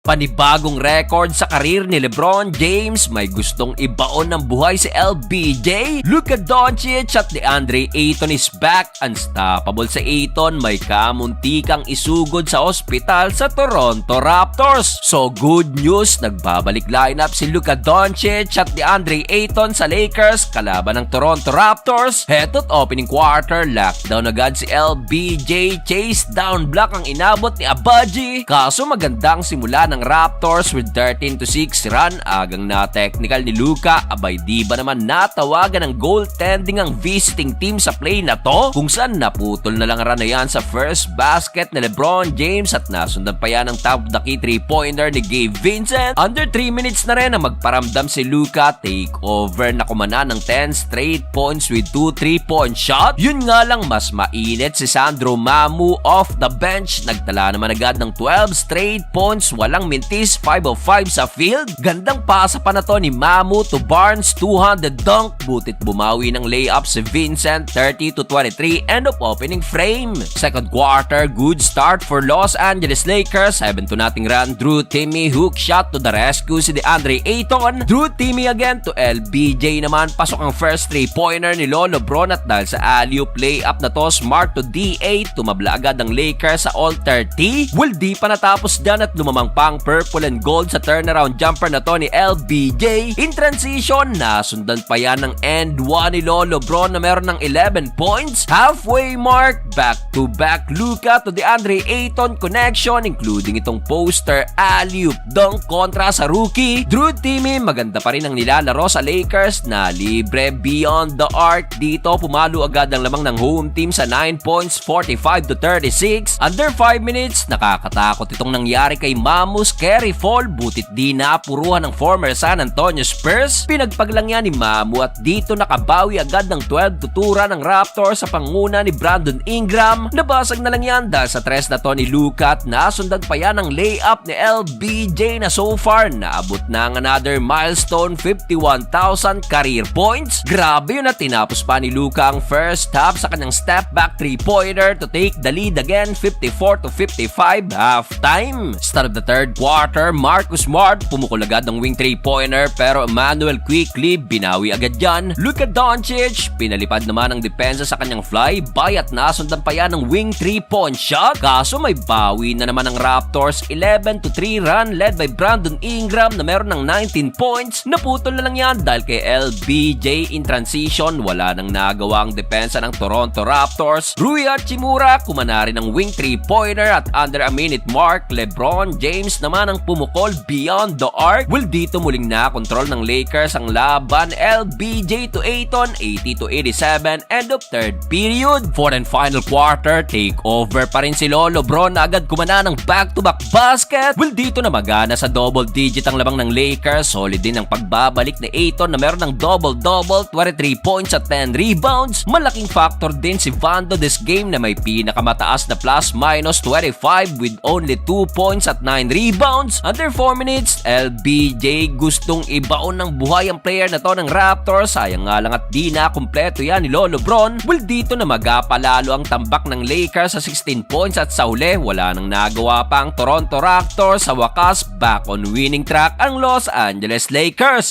Panibagong record sa karir ni LeBron James, may gustong ibaon ng buhay si LBJ. Luka Doncic at DeAndre Ayton is back. Unstoppable sa Ayton, may kamuntikang isugod sa ospital sa Toronto Raptors. So good news, nagbabalik lineup si Luka Doncic at DeAndre Ayton sa Lakers kalaban ng Toronto Raptors. Heto't opening quarter, lockdown agad si LBJ, chase down block ang inabot ni Abaji. Kaso magandang simula ng Raptors with 13-6 run. Agang na technical ni Luka, abay di ba naman natawagan ng goaltending ang visiting team sa play na to? Kung saan naputol na lang run na yan sa first basket ni LeBron James at nasundan pa yan ng top of the key 3-pointer ni Gabe Vincent. Under 3 minutes na rin na magparamdam si Luka, take over na kumana ng 10 straight points with 2 3-point shot. Yun nga lang, mas mainit si Sandro Mamu off the bench. Nagtala naman agad ng 12 straight points, walang mintis, 5 of 5 sa field. Gandang pasa pa na to ni Mamu to Barnes, 200 dunk. Butit bumawi ng layup si Vincent, 30-23, end of opening frame. Second quarter, good start for Los Angeles Lakers. 7-2 run. Drew Timme hook shot to the rescue si DeAndre Ayton. Drew Timme again to LBJ naman. Pasok ang first 3-pointer ni Lolo Bron at dahil sa alley-oop layup na to, smart to DA, tumabla agad ang Lakers sa all-30. Well, di pa natapos dyan at lumamang pang purple and gold sa turnaround jumper na to ni LBJ. In transition, nasundan pa yan ng end 1 ni Lolo Bron na meron ng 11 points. Halfway mark, back-to-back Luka to DeAndre Ayton connection, including itong poster alley-oop dunk kontra sa rookie. Drew Timme, maganda pa rin ang nilalaro sa Lakers na libre beyond the arc. Dito, pumalo agad ang lamang ng home team sa 9 points, 45-36. Under 5 minutes, nakakatakot itong nangyari kay Mamus carry fall, butit di napuruhan ng former San Antonio Spurs. Pinagpaglang yan ni Mamu at dito nakabawi agad ng 12-2 run ng Raptors sa panguna ni Brandon Ingram. Nabasag na lang yan dahil sa tres na to ni Luka at nasundan pa yan ng layup ni LBJ na so far naabot na ang another milestone, 51,000 career points. Grabe yun at tinapos pa ni Luka ang first half sa kanyang step back 3-pointer to take the lead again, 54-55 halftime. Start of the third quarter, Marcus Smart pumukol agad ng wing 3-pointer pero Emmanuel quickly binawi agad yan. Luka Doncic pinalipad naman ang depensa sa kanyang flyby at nasundan pa yan ng wing 3-point shot. Kaso may bawi na naman ang Raptors, 11-3 run led by Brandon Ingram na meron ng 19 points. Naputol na lang yan dahil kay LBJ. In transition, wala nang nagawa ang depensa ng Toronto Raptors. Rui Hachimura kumana rin ng wing 3-pointer at under a minute mark, LeBron James naman ang pumukol beyond the arc. Well, dito muling na-control ng Lakers ang laban. LBJ to Ayton, 80-87, end of third period. Fourth and final quarter, take over pa rin si Lolo Bron na agad kumana ng back-to-back basket. Well, dito na magana sa double digit ang labang ng Lakers. Solid din ang pagbabalik ni Ayton na meron ng double-double, 23 points at 10 rebounds. Malaking factor din si Vando this game na may pinakamataas na plus-minus 25 with only 2 points at 9 rebounds. Under 4 minutes, LBJ gustong ibaon ng buhay ang player na to ng Raptors. Sayang nga lang at di na kumpleto yan ni Lolo Bron. Well, dito na magapalalo ang tambak ng Lakers sa 16 points at sa huli, wala nang nagawa pa ang Toronto Raptors. Sa wakas, back on winning track ang Los Angeles Lakers.